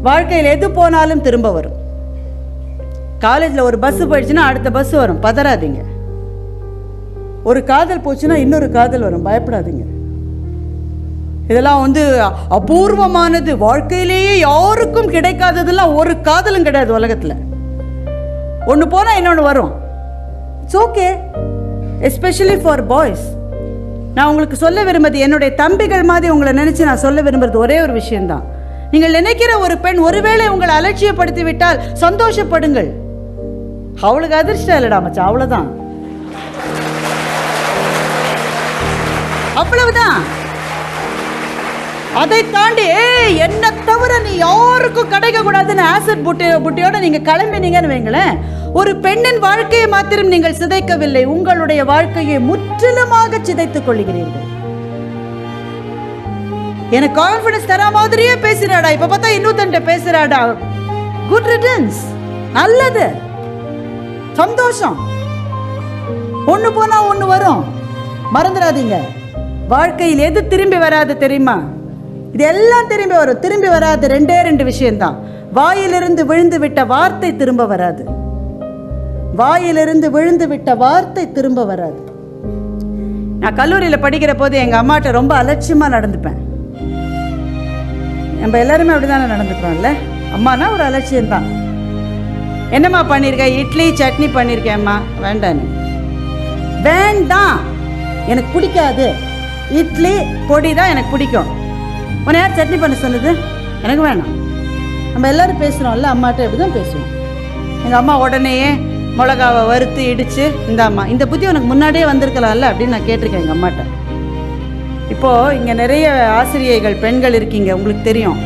வாழ்க்கையில் எது போனாலும் திரும்ப வரும். காலேஜில் ஒரு பஸ் போயிடுச்சுன்னா அடுத்த பஸ் வரும், பதறாதீங்க. ஒரு காதல் போச்சுன்னா இன்னொரு காதல் வரும், பயப்படாதீங்க. இதெல்லாம் அபூர்வமானது. வாழ்க்கையிலேயே யாருக்கும் கிடைக்காததெல்லாம் ஒரு காதலும் கிடையாது உலகத்தில். ஒன்று போனால் இன்னொன்று வரும். It's okay, especially for boys. நான் உங்களுக்கு சொல்ல விரும்புறது, என்னுடைய தம்பிகள் மாதிரி உங்களை நினைச்சு நான் சொல்ல விரும்புறது ஒரே ஒரு விஷயம்தான். நீங்கள் நினைக்கிற ஒரு பெண் ஒருவேளை உங்களை அலட்சியப்படுத்தி விட்டால் சந்தோஷப்படுங்கள். அவளுக்கு அதிர்ஷ்டம் இல்லடா மச்சான், அவ்வளவுதான், அவ்வளவுதான். அதை தாண்டி என்ன தவிர நீ யாருக்கும் கிடைக்க கூடாதுன்னு ஆசிட் புட்டியோட நீங்க கிளம்பினீங்கன்னு வைங்களேன், ஒரு பெண்ணின் வாழ்க்கையை மாத்திரம் நீங்கள் சிதைக்கவில்லை, உங்களுடைய வாழ்க்கையை முற்றிலுமாக சிதைத்துக் கொள்கிறீர்கள். எனக்கு கான்பிடன்ஸ் தர மாதிரியே பேசுறாடா, இப்ப பார்த்தா இன்னொருத்தன்ட்ட பேசுறாடா. குட் ரிட்டர்ன்ஸ், நல்லது, சந்தோஷம். ஒண்ணு போனா ஒண்ணு வரும், மறந்துடாதீங்க. வாழ்க்கையில் எது திரும்பி வராது தெரியுமா? இது எல்லாம் திரும்பி வரும். திரும்பி வராது ரெண்டே ரெண்டு விஷயம்தான். வாயிலிருந்து விழுந்து விட்ட வார்த்தை திரும்ப வராது. வாயிலிருந்து விழுந்து விட்ட வார்த்தை திரும்ப வராது. நான் கல்லூரியில் படிக்கிற போது எங்க அம்மாட்ட ரொம்ப அலட்சியமா நடந்துப்பேன். நம்ம எல்லாருமே அப்படிதானே நடந்துக்கிறோம்ல. அம்மானா ஒரு அலட்சியம்தான். என்னம்மா பண்ணியிருக்கேன்? இட்லி சட்னி பண்ணியிருக்கேம்மா. வேண்டான்னு. வேண்டாம், எனக்கு பிடிக்காது. இட்லி பொடி தான் எனக்கு பிடிக்கும். உன்னை யார் சட்னி பண்ண சொன்னது? எனக்கு வேணாம். நம்ம எல்லாரும் பேசுகிறோம்ல, அம்மாட்ட எப்படி தான் பேசுவோம். எங்கள் அம்மா உடனேயே மிளகாவை வறுத்து இடித்து, இந்த அம்மா இந்த புத்தி உனக்கு முன்னாடியே வந்திருக்கலாம்ல அப்படின்னு நான் கேட்டிருக்கேன் எங்கள் அம்மாட்ட. இப்போது இங்கே நிறைய ஆசிரியைகள் பெண்கள் இருக்கீங்க, உங்களுக்கு தெரியும்.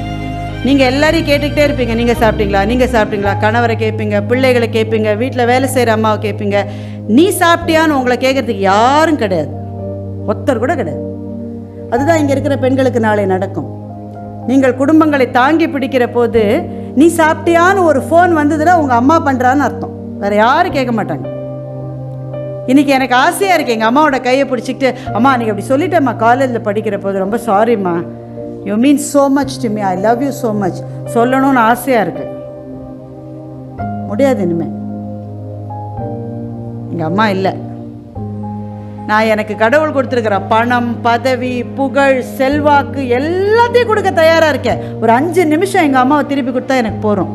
நீங்கள் எல்லாரையும் கேட்டுக்கிட்டே இருப்பீங்க, நீங்கள் சாப்பிட்டீங்களா, நீங்கள் சாப்பிட்டீங்களா. கணவரை கேட்பீங்க, பிள்ளைகளை கேட்பீங்க, வீட்டில் வேலை செய்கிற அம்மாவை கேட்பீங்க. நீ சாப்பிட்டியான்னு உங்களை கேட்குறதுக்கு யாரும் கிடையாது, ஒருத்தர் கூட கிடையாது. அதுதான் இங்கே இருக்கிற பெண்களுக்கு நாளை நடக்கும். நீங்கள் குடும்பங்களை தாங்கி பிடிக்கிற போது நீ சாப்பிட்டியான்னு ஒரு ஃபோன் வந்ததுன்னா உங்கள் அம்மா பண்ணுறான்னு அர்த்தம், வேறு யாரும் கேட்க மாட்டாங்க. இன்றைக்கி எனக்கு ஆசையாக இருக்குது எங்கள் அம்மாவோட கையை பிடிச்சிக்கிட்டு, அம்மா நீங்கள் அப்படி சொல்லிட்டேம்மா காலேஜில் படிக்கிற போது, ரொம்ப சாரிம்மா, you mean so much to me, I love you so much சொல்லணும்னு ஆசையாக இருக்குது. முடியாது இனிமேல். எங்கள் அம்மா இல்லை. நான் எனக்கு கடவுள் கொடுத்துருக்கிற பணம், பதவி, புகழ், செல்வாக்கு எல்லாத்தையும் கொடுக்க தயாராக இருக்கேன். ஒரு 5 நிமிஷம் எங்கள் அம்மாவை திருப்பி கொடுத்தா எனக்கு போகிறோம்.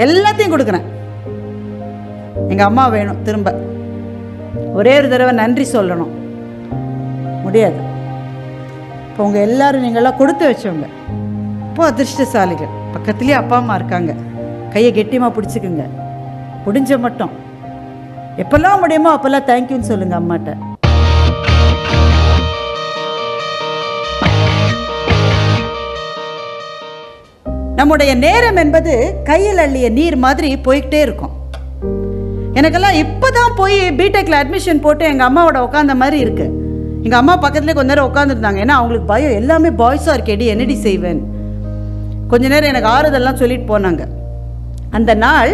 எல்லாத்தையும் கொடுக்குறேன். எங்கள் அம்மா வேணும் திரும்ப. ஒரே ஒரு தடவை நன்றி சொல்லணும். முடியாது. இப்போ உங்கள் எல்லாரும் நீங்களாம் கொடுத்து வச்சவங்க, இப்போ அதிர்ஷ்டசாலிகள். பக்கத்துலேயே அப்பா அம்மா இருக்காங்க, கையை கெட்டியமாக பிடிச்சிக்குங்க. முடிஞ்ச மட்டும் எப்பெல்லாம் முடியுமோ அப்பெல்லாம் தேங்க்யூன்னு சொல்லுங்க அம்மாட்ட. நம்முடைய நேரம் என்பது கையில் அள்ளிய நீர் மாதிரி போய்கிட்டே இருக்கும். எனக்கெல்லாம் இப்போதான் போய் பிடெக்ல அட்மிஷன் போட்டு எங்கள் அம்மாவோட உட்காந்த மாதிரி இருக்கு. எங்கள் அம்மா பக்கத்துலேயே கொஞ்ச நேரம் உட்காந்துருந்தாங்க. ஏன்னா அவங்களுக்கு பயம், எல்லாமே பாய்ஸாக இருக்கேடி, என்னடி செய்வேன். கொஞ்ச நேரம் எனக்கு ஆறுதல்லாம் சொல்லிட்டு போனாங்க. அந்த நாள்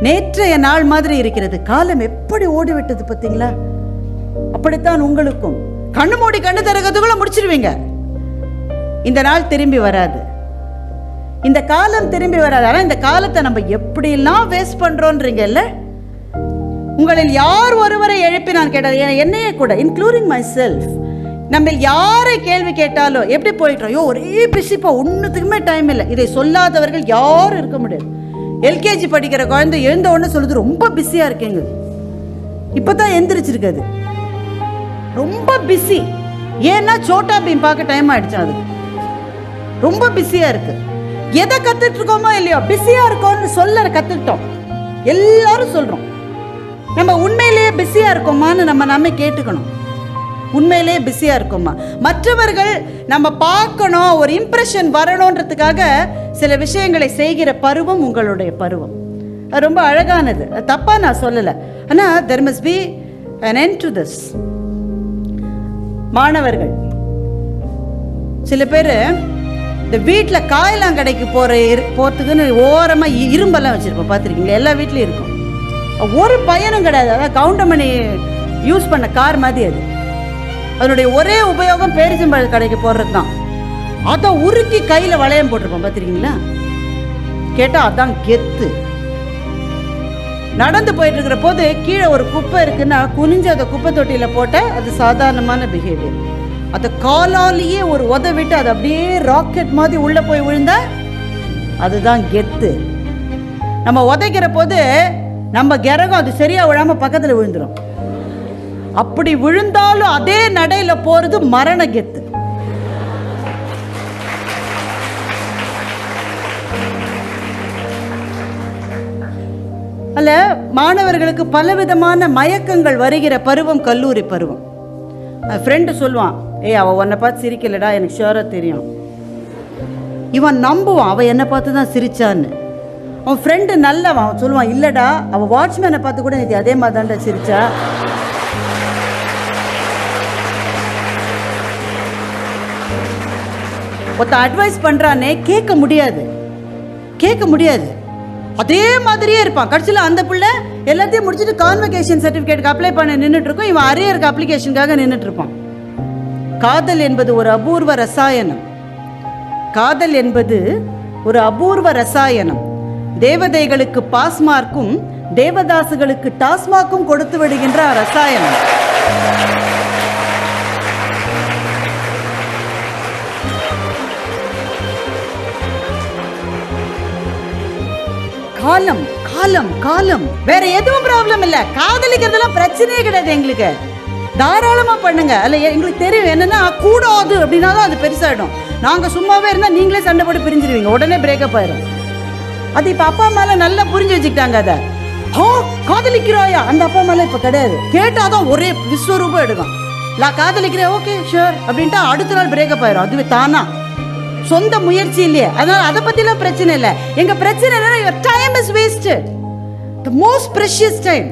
நேற்றைய நாள் மாதிரி இருக்கிறது. காலம் எப்படி ஓடிவிட்டது பார்த்தீங்களா? அப்படித்தான் உங்களுக்கும். கண்ணு மூடி கண்ணு திறக்கிறதுக்குள்ள முடிச்சிருவீங்க. இந்த நாள் திரும்பி வராது, இந்த காலம் திரும்பி வராது. ஆனால் இந்த காலத்தை நம்ம எப்படிலாம் வேஸ்ட் பண்றோன்றீங்கல்ல. உங்களில் யார் ஒருவரை எழுப்பி நான் கேட்டது, என்னையே கூட இன்க்ளூடிங் மை செல்ஃப், நம்ம யாரை கேள்வி கேட்டாலும் எப்படி போயிட்டோம், ஐயோ ஒரே பிஸிப்பா, ஒன்றுத்துக்குமே டைம் இல்லை. இதை சொல்லாதவர்கள் யாரும் இருக்க முடியாது. எல்கேஜி படிக்கிற குழந்தை எழுந்த உடனே சொல்லுது, ரொம்ப பிஸியாக இருக்கேங்க. இப்போ தான் எந்திரிச்சிருக்குது, ரொம்ப பிஸி. ஏன்னா சோட்டா பீம் பார்க்க டைம் ஆயிடுச்சு, அது ரொம்ப பிஸியாக இருக்கு. எதை கற்றுட்டு இருக்கோமோ இல்லையோ பிஸியாக இருக்கோம்னு சொல்ல கற்றுக்கிட்டோம். எல்லாரும் சொல்கிறோம். நம்ம உண்மையிலேயே பிஸியாக இருக்கோமான்னு நம்ம கேட்டுக்கணும். உண்மையிலேயே பிஸியாக இருக்கோமா? மற்றவர்கள் நம்ம பார்க்கணும், ஒரு இம்ப்ரெஷன் வரணுன்றதுக்காக சில விஷயங்களை செய்கிற பருவம் உங்களுடைய பருவம். அது ரொம்ப அழகானது, தப்பா நான் சொல்லலை. ஆனால் there must be an end to this. மாணவர்கள் சில பேர் இந்த வீட்டில் காயலாங்கடைக்கு போகிறதுக்குன்னு ஓரமாக இரும்பெல்லாம் வச்சுருப்போம், பார்த்துருக்கீங்களா? எல்லா வீட்லேயும் இருக்கும். ஒரு பயனும் கிடையாது. அதாவது கவுண்டமணி யூஸ் பண்ண கார் மாதிரி அது. அதனுடைய ஒரே உபயோகம் பேரிச்சம்பழ கடைக்கு போடுறது தான். அதை உருக்கி கையில வளையம் போட்டிருப்பான், பார்த்துருக்கீங்களா? கேட்டா அதான் கெத்து. நடந்து போயிட்டு இருக்கிற போது கீழே ஒரு குப்பை இருக்குன்னா குனிஞ்சு அதை குப்பை தொட்டியில போட்ட அது சாதாரணமான பிஹேவியர். அதை காலாலேயே ஒரு விட்டு அது அப்படியே ராக்கெட் மாதிரி உள்ள போய் விழுந்தா அதுதான் கெத்து. நம்ம உதைக்கிற போது நம்ம கிரகம் அது சரியா விழாம பக்கத்துல விழுந்துடும். அப்படி விழுந்தாலும் அதே நடையில போறது மரண கெத்து. அல்ல, மாணவர்களுக்கு பலவிதமான மயக்கங்கள் வருகிற பருவம் கல்லூரி பருவம். ஃப்ரெண்டு சொல்லுவான், ஏய் அவ உன்னை பார்த்து சிரிக்கலடா, எனக்கு ஷுவரா தெரியும். இவன் நம்புவான் அவ என்னை பார்த்து தான் சிரிச்சான்னு. அவன் ஃப்ரெண்டு நல்லவன், அவன் சொல்லுவான், இல்லடா அவ வாட்ச்மேனை பார்த்து கூட இது அதே மாதிரி தான்டா சிரிச்சா. ஒருத்த அட்வைஸ் பண்றானே கேட்க முடியாது, கேட்க முடியாது. அதே மாதிரியே இருப்பான். கடைசியில் அந்த பிள்ளை எல்லாத்தையும் முடிச்சுட்டு கான்வகேஷன் சர்டிஃபிகேட்டுக்கு அப்ளை பண்ண நின்றுட்டு இருக்கும், இவன் அரியருக்கு அப்ளிகேஷனுக்காக நின்றுட்டு இருப்பான். காதல் என்பது ஒரு அபூர்வ ரசாயனம். காதல் என்பது ஒரு அபூர்வ ரசாயனம். தேவதைகளுக்கு பாஸ் மார்க்கும் தேவதாசுகளுக்கு டாஸ்மார்க்கும் கொடுத்து விடுகின்ற ரசாயனம். காலம் காலம் காலம், வேற எதுவும் ப்ராப்ளம் இல்ல. காதலிக்கிறதுலாம் பிரச்சனையே கிடையாது எங்களுக்கு. தாராளமா பண்ணுங்க. அல்ல, எங்களுக்கு தெரியும் என்னன்னா கூடாது அப்படின்னாலும் அது பெருசாயிடும். நாங்க சும்மாவே இருந்தா நீங்களே சண்டை போட்டு பிரிஞ்சிருவீங்க, உடனே பிரேக்கப் ஆயிரும். அது இப்ப அப்பா அம்மால நல்லா புரிஞ்சு வச்சுக்கிட்டாங்க. அதை காதலிக்கிறாயா அந்த அப்பா அம்மால இப்ப கிடையாது. கேட்டாதான் ஒரே விஸ்வரூபம் எடுக்கும். நான் காதலிக்கிறேன், ஓகே ஷூர் அப்படின்ட்டு அடுத்த நாள் பிரேக்கப் ஆயிரும். அதுவே தானா, சொந்த முயற்சி இல்லையே. அதனால அதை பத்திலாம் பிரச்சனை இல்லை. எங்க பிரச்சனை என்னன்னா your time is wasted, the most precious time.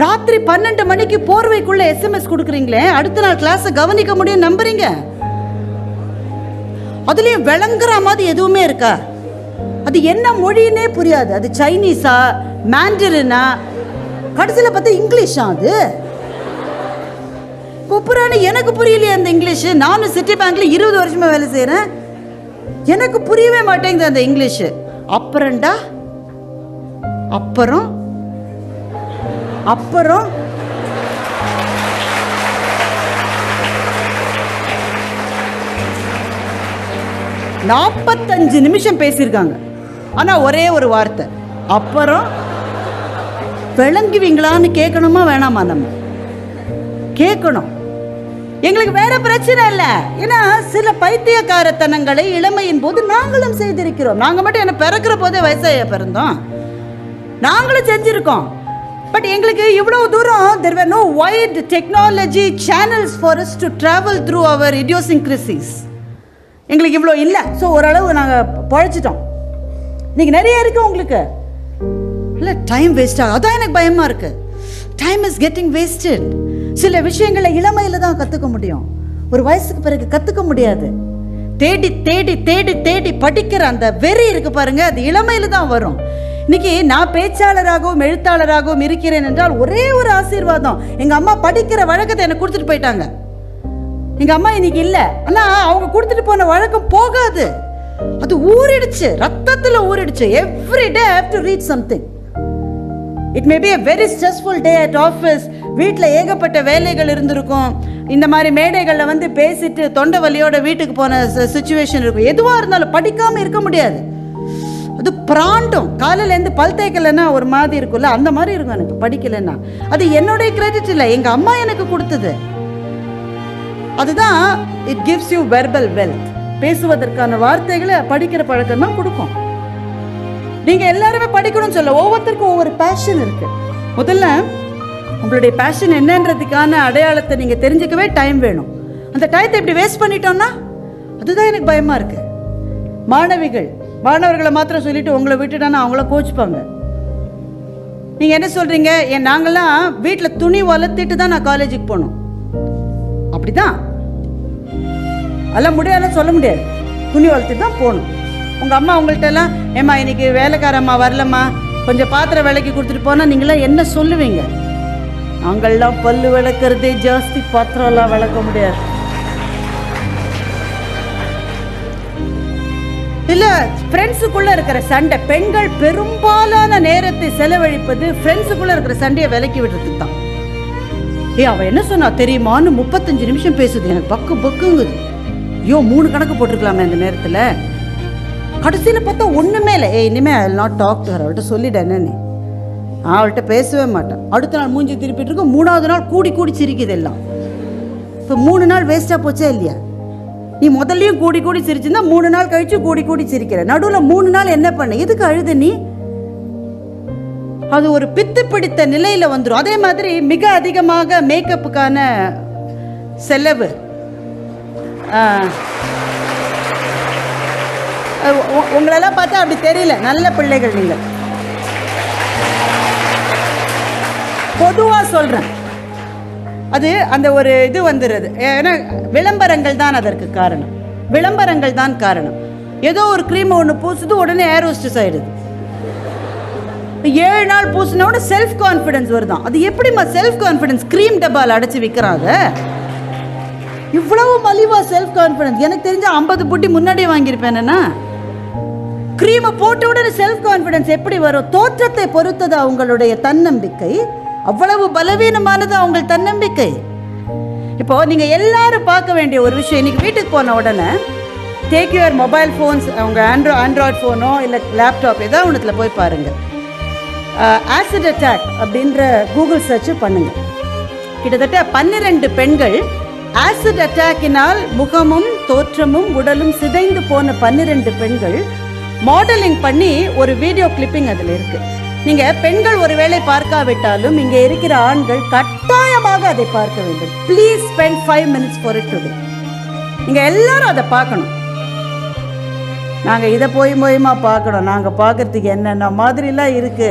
ராத்திரி 12 மணிக்கு போர்வைக்குள்ள SMS கொடுக்குறீங்களே, அடுத்த நாள் கிளாஸை கவனிக்க முடியும் நம்புறீங்க? அதுலயும் விளங்குற மாதிரி எதுவுமே இருக்கா? அது என்ன மொழின்னே புரியாது. அது சைனீஸா மாண்டரினா, கடைசியில் பார்த்தா இங்கிலீஷா. அது குப்புறானு எனக்கு புரியலையே அந்த இங்கிலீஷ். நானும் சிட்டி பேங்க்ல 20 வருஷமா வேலை செய்யறேன், எனக்கு புரியவே மாட்டேங்குது அந்த இங்கிலீஷ். அப்புறம்டா அப்புறம் அப்புறம் 45 நிமிஷம் பேசியிருக்காங்க. ஆனா ஒரே ஒரு வார்த்தை அப்புறம். விளங்குவீங்களான்னு கேட்கணுமா வேணாமா? நம்ம கேட்கணும். எங்களுக்கு வேற பிரச்சனை இல்லை. ஏன்னா சில பைத்தியக்காரத்தனங்களை இளமையின் போது நாங்களும் செய்திருக்கிறோம். நாங்க மட்டும் என்ன பிறக்கிற போதே வயசாக பிறந்தோம், நாங்களும் செஞ்சிருக்கோம். பட் எங்களுக்கு இவ்வளவு தூரம் there were no wide technology channels for us to travel through our idiosyncrasies. எங்களுக்கு இவ்வளோ இல்லை. ஸோ ஓரளவு நாங்கள் பழைச்சிட்டோம். இன்னைக்கு நிறைய இருக்கு உங்களுக்கு. இல்லை, டைம் வேஸ்ட் ஆகும். அதான் எனக்கு பயமா இருக்கு. Time is getting wasted. சில விஷயங்களை இளமையில தான் கற்றுக்க முடியும், ஒரு வயசுக்கு பிறகு கற்றுக்க முடியாது. தேடி தேடி தேடி தேடி படிக்கிற அந்த வெறி இருக்கு பாருங்க, அது இளமையில தான் வரும். இன்னைக்கு நான் பேச்சாளராகவும் எழுத்தாளராகவும் இருக்கிறேன் என்றால் ஒரே ஒரு ஆசீர்வாதம். எங்க அம்மா படிக்கிற வழக்கத்தை எனக்கு கொடுத்துட்டு போயிட்டாங்க. எங்க அம்மா இன்னைக்கு இல்லை, ஆனா அவங்க கொடுத்துட்டு போன வழக்கம் போகாது. அது ஊறிடுச்சு, ரத்தத்துல ஊறிடுச்சு. Every day I have to read something. It may be a very stressful day at office. வீட்டில் ஏகப்பட்ட வேலைகள் இருந்திருக்கும். இந்த மாதிரி மேடைகளில் வந்து பேசிட்டு தொண்டை வலியோட வீட்டுக்கு போன சிச்சுவேஷன் இருக்கும். எதுவாக இருந்தாலும் படிக்காமல் இருக்க முடியாது. அது பிராண்டும். காலையிலேருந்து பல் தேய்க்கலைன்னா ஒரு மாதிரி இருக்கும்ல, அந்த மாதிரி இருக்கும் எனக்கு படிக்கலைன்னா. அது என்னுடைய கிரெடிட் இல்லை, எங்கள் அம்மா எனக்கு கொடுத்தது. அதுதான் it gives you verbal wealth. பேசுவதற்கான வார்த்தைகளை படிக்கிற பழக்கம் தான் கொடுக்கும். நீங்க எல்லாருமே படிக்கணும்னு சொல்ல, ஒவ்வொருத்தருக்கும் ஒவ்வொரு பேஷன் இருக்கு. முதல்ல உங்களுடைய பேஷன் என்னன்றதுக்கான அடையாளத்தை நீங்க தெரிஞ்சுக்கவே டைம் வேணும். அந்த டைத்தை இப்படி வேஸ்ட் பண்ணிட்டோம்னா அதுதான் எனக்கு பயமா இருக்கு. மாணவர்களை மாத்திரம் சொல்லிட்டு உங்களை விட்டுட்டானா அவங்கள கோச்சுப்பாங்க. நீங்க என்ன சொல்றீங்க, நாங்கெல்லாம் வீட்டில் துணி வளர்த்திட்டு தான் நான் காலேஜுக்கு போகணும். அப்படிதான் எல்லாம் முடியாது சொல்ல முடியாது. துணி வளர்த்துட்டு தான் போகணும். உங்கள் அம்மா உங்கள்கிட்ட எல்லாம், ஏம்மா இன்னைக்கு வேலைக்காரம்மா வரலம்மா, கொஞ்சம் பாத்திரம் விலைக்கு கொடுத்துட்டு போனால் நீங்களாம் என்ன சொல்லுவீங்க? நாங்கள்லாம் பல்லு விளக்குறதே ஜாஸ்தி, பாத்திரம்லாம் விளக்க முடியாது. இல்லை ஃப்ரெண்ட்ஸுக்குள்ளே இருக்கிற சண்டை. பெண்கள் பெரும்பாலான நேரத்தை செலவழிப்பது ஃப்ரெண்ட்ஸுக்குள்ளே இருக்கிற சண்டையை விலக்கி விடுறதுக்கு தான். அவள் என்ன சொன்னா தெரியுமான்னு 35 நிமிஷம் பேசுது. எனக்கு பக்குங்குது. ஐயோ 3 கணக்கு போட்டிருக்கலாமே அந்த நேரத்தில். கடைசியில் பார்த்தா ஒன்றுமே இல்லை. இனிமே I will not talk to her. அவள்கிட்ட சொல்லிட்டேன்னு நீ. அவள்கிட்ட பேசவே மாட்டேன். அடுத்த நாள் மூஞ்சி திருப்பிட்டு இருக்கும். 3ஆவது நாள் கூடி கூடி சிரிக்குது எல்லாம். இப்போ 3 நாள் வேஸ்ட்டாக போச்சா இல்லையா? நீ முதல்லையும் கூடி கூடி சிரிச்சிருந்தா 3 நாள் கழிச்சு கூடி கூடி சிரிக்கிற. நடுவில் 3 நாள் என்ன பண்ண? எதுக்கு அழுது நீ? அது ஒரு பித்து பிடித்த நிலையில் வந்துடும். அதே மாதிரி மிக அதிகமாக மேக்கப்புக்கான செலவு. உங்களெல்லாம் பார்த்தா அப்படி தெரியல, நல்ல பிள்ளைகள் நீங்கள். பொதுவாக சொல்கிறேன், அது அந்த ஒரு இது வந்துடுது. ஏன்னா விளம்பரங்கள் தான் அதற்கு காரணம். விளம்பரங்கள் தான் காரணம். ஏதோ ஒரு க்ரீம் ஒன்று பூசுது, உடனே ஏர் ஹோஸ்டஸ் ஆயிடுது. 7 நாள் பூசினோட செல்ஃப் கான்ஃபிடன்ஸ் வருதான். அது எப்படிமா செல்ஃப் கான்ஃபிடன்ஸ்? க்ரீம் டப்பால் அடைச்சி விற்கிறாங்க. இவ்வளவு மலிவா செல்ஃப் கான்ஃபிடன்ஸ்? எனக்கு தெரிஞ்ச 50 புட்டி முன்னாடியே வாங்கியிருப்பேன்னா. க்ரீமை போட்ட உடனே செல்ஃப் கான்ஃபிடன்ஸ் எப்படி வரும்? தோற்றத்தை பொறுத்தது அவங்களுடைய தன்னம்பிக்கை. அவ்வளவு பலவீனமானது அவங்க தன்னம்பிக்கை. இப்போ நீங்க எல்லாரும் பார்க்க வேண்டிய ஒரு விஷயம், இன்னைக்கு வீட்டுக்கு போன உடனே டேக் யுவர் மொபைல் ஃபோன்ஸ், அவங்க ஆண்ட்ராய்ட் ஃபோனோ இல்லை லேப்டாப் ஏதாவது ஒன்றுத்தில் போய் பாருங்க. ஆசிட் அட்டாக் அப்படின்ற கூகுள் சர்ச் பண்ணுங்க. கிட்டத்தட்ட 12 பெண்கள் ஆசிட் அட்டாக்கினால் முகமும் தோற்றமும் உடலும் சிதைந்து போன 12 பெண்கள் மாடலிங் பண்ணி ஒரு வீடியோ கிளிப்பிங் அதில் இருக்கு. நீங்க பெண்கள் ஒருவேளை பார்க்காவிட்டாலும் இங்கே இருக்கிற ஆண்கள் கட்டாயமாக அதை பார்க்க வேண்டும். Please spend 5 minutes for it today. நீங்க எல்லாரும் அதை பார்க்கணும். நாங்கள் இதை போயுமா பார்க்கணும், நாங்கள் பார்க்கறதுக்கு என்னென்ன மாதிரிலாம் இருக்கு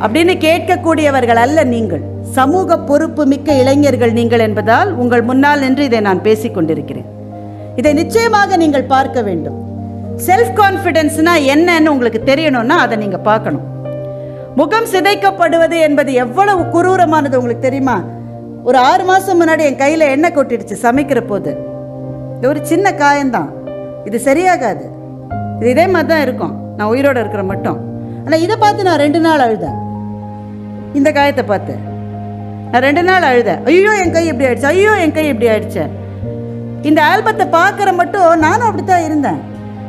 அப்படின்னு கேட்கக்கூடியவர்கள் அல்ல நீங்கள். சமூக பொறுப்பு மிக்க இளைஞர்கள் நீங்கள் என்பதால் உங்கள் முன்னால் நின்று இதை நான் பேசிக் கொண்டிருக்கிறேன். இதை நிச்சயமாக நீங்கள் பார்க்க வேண்டும். செல்ஃப் கான்ஃபிடென்ஸ்னா என்னன்னு உங்களுக்கு தெரியணும்னா அதை நீங்க பார்க்கணும். முகம் சிதைக்கப்படுவது என்பது எவ்வளவு குரூரமானது உங்களுக்கு தெரியுமா? ஒரு 6 மாசம் முன்னாடி என் கையில எண்ணெய் கொட்டிடுச்சு சமைக்கிற போது. இது ஒரு சின்ன காயம்தான், இது சரியாகாது. இது இதே மாதிரி தான் இருக்கும் நான் உயிரோடு இருக்கிற மட்டும். ஆனால் இதை பார்த்து நான் 2 நாள் அழுதேன். இந்த காயத்தை பார்த்து நான் 2 நாள் அழுதேன். ஐயோ என் கை எப்படி ஆயிடுச்சு, ஐயோ என் கை எப்படி ஆயிடுச்சு. இந்த ஆல்பத்தை பார்க்குற மட்டும் நானும் அப்படித்தான் இருந்தேன்.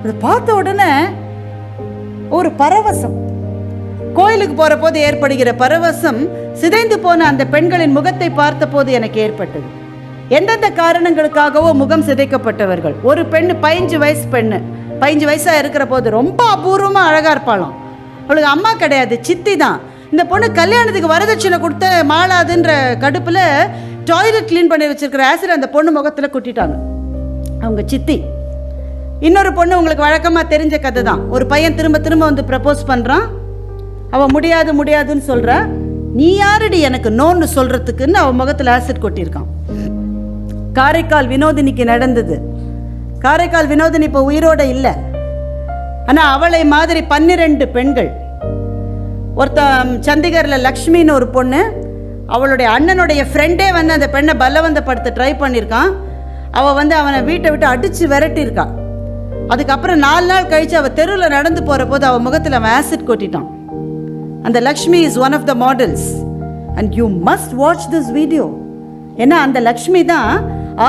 அதை பார்த்த உடனே ஒரு பரவசம், கோயிலுக்கு போகிற போது ஏற்படுகிற பரவசம் சிதைந்து போன அந்த பெண்களின் முகத்தை பார்த்த போது எனக்கு ஏற்பட்டது. எந்தெந்த காரணங்களுக்காகவோ முகம் சிதைக்கப்பட்டவர்கள். ஒரு பெண்ணு 15 வயசு பெண்ணு, 15 வயசாக இருக்கிற போது ரொம்ப அபூர்வமாக அழகாக இருப்பாளாம். அவளுக்கு அம்மா கிடையாது, சித்தி தான். இந்த பொண்ணு கல்யாணத்துக்கு வரதட்சணை கொடுத்த மாளாதுன்ற கடுப்பில் டாய்லெட் க்ளீன் பண்ணி வச்சிருக்கிற ஆசிட் அந்த பொண்ணு முகத்தில் கொட்டிட்டாங்க அவங்க சித்தி. இன்னொரு பொண்ணு உங்களுக்கு வழக்கமாக தெரிஞ்ச கதை தான். ஒரு பையன் திரும்ப திரும்ப வந்து ப்ரப்போஸ் பண்ணுறான். அவன் முடியாதுன்னு சொல்கிறா. நீ யாருடி எனக்கு நோன்னு சொல்கிறதுக்குன்னு அவன் முகத்தில் ஆசிட் கொட்டியிருக்கான். காரைக்கால் வினோதினிக்கு நடந்தது. காரைக்கால் வினோதினி இப்போ உயிரோட இல்லை. ஆனால் அவளை மாதிரி 12 பெண்கள். ஒருத்த சண்டிகரில் லக்ஷ்மின்னு ஒரு பொண்ணு, அவளுடைய அண்ணனுடைய ஃப்ரெண்டே வந்து அந்த பெண்ணை பலவந்தப்படுத்த ட்ரை பண்ணியிருக்கான். அவள் வந்து அவனை வீட்டை விட்டு அடித்து விரட்டியிருக்கான். அதுக்கப்புறம் 4 நாள் கழித்து அவள் தெருவில் நடந்து போகிற போது அவள் முகத்தில் அவன் ஆசிட் கொட்டிட்டான். அந்த Lakshmi is one of the models and you must watch this video. ஏன்னா அந்த லக்ஷ்மி தான்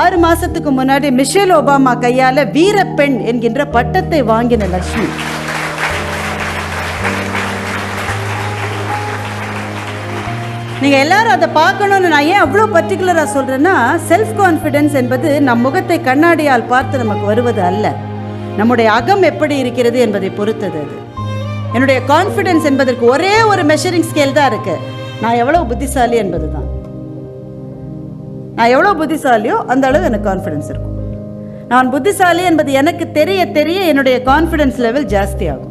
6 மாசத்துக்கு முன்னாடி மிஷேல் ஒபாமா கையால வீரப்பெண் என்கின்ற பட்டத்தை வாங்கின லக்ஷ்மி. நீங்க எல்லாரும் அதை பார்க்கணும்னு நான் ஏன் அவ்வளோ பர்டிகுலரா சொல்றேன்னா, செல்ஃப் கான்ஃபிடென்ஸ் என்பது நம் முகத்தை கண்ணாடியால் பார்த்து நமக்கு வருவது அல்ல, நம்முடைய அகம் எப்படி இருக்கிறது என்பதை பொறுத்தது. அது என்னுடைய கான்ஃபிடென்ஸ் என்பதற்கு ஒரே ஒரு மெஷரிங் ஸ்கேல் தான் இருக்கு. நான் எவ்வளவு புத்திசாலி என்பது தான். நான் எவ்வளோ புத்திசாலியோ அந்த அளவு எனக்கு கான்ஃபிடென்ஸ் இருக்கும். நான் புத்திசாலி என்பது எனக்கு தெரிய தெரிய என்னுடைய கான்ஃபிடென்ஸ் லெவல் ஜாஸ்தி ஆகும்.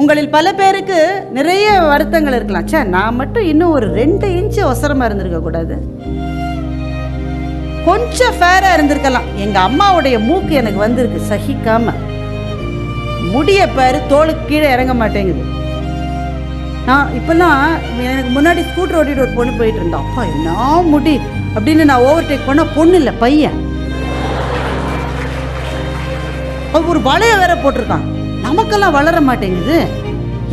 உங்களில் பல பேருக்கு நிறைய வருத்தங்கள் இருக்கலாம். சே, நான் மட்டும் இன்னும் ஒரு 2 இன்ச்சு ஒசரமாக இருந்திருக்க கூடாது, கொஞ்சம் ஃபேராக இருந்திருக்கலாம். எங்கள் அம்மாவுடைய மூக்கு எனக்கு வந்திருக்கு சகிக்காம. முடிய பாரு, தோளுக்கு கீழே இறங்க மாட்டேங்குது. நான் இப்போல்லாம் எனக்கு முன்னாடி ஸ்கூட்டர் ஓட்டிட்டு ஒரு பொண்ணு போயிட்டு இருந்தோம். அப்பா என்ன முடி அப்படின்னு நான் ஓவர்டேக் பண்ண, பொண்ணு இல்லை பையன். ஒரு வளைய வேற போட்டிருக்கான். நமக்கெல்லாம் வளர மாட்டேங்குது.